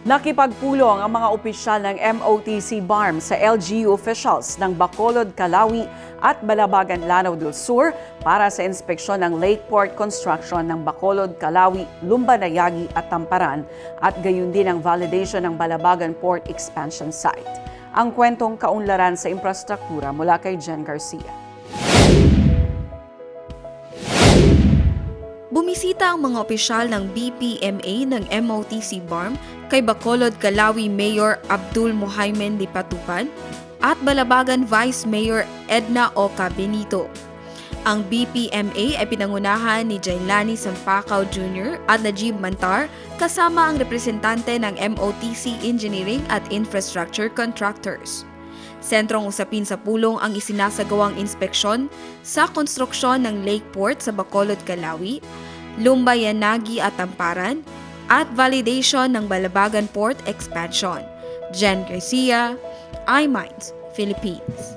Nakipagpulong ang mga opisyal ng MOTC BARM sa LGU officials ng Bacolod, Calawi at Balabagan, Lanao del Sur para sa inspeksyon ng Lakeport Construction ng Bacolod, Calawi, Lumbanayagi at Tamparan at gayon din ang validation ng Balabagan Port Expansion Site. Ang kwentong kaunlaran sa infrastruktura mula kay Jen Garcia. Bumisita ang mga opisyal ng BPMA ng MOTC BARM kay Bacolod, Calawi Mayor Abdul Muhaymin Lipatupan at Balabagan Vice Mayor Edna Oca Benito. Ang BPMA ay pinangunahan ni Jailani Sampacao Jr. at Najib Mantar kasama ang representante ng MOTC Engineering at Infrastructure Contractors. Sentrong usapin sa pulong ang isinasagawang inspeksyon sa konstruksyon ng Lakeport sa Bacolod, Calawi, Lumbanayagi at Tamparan, at validation ng Balabagan Port Expansion. Jen Garcia, iMinds, Philippines.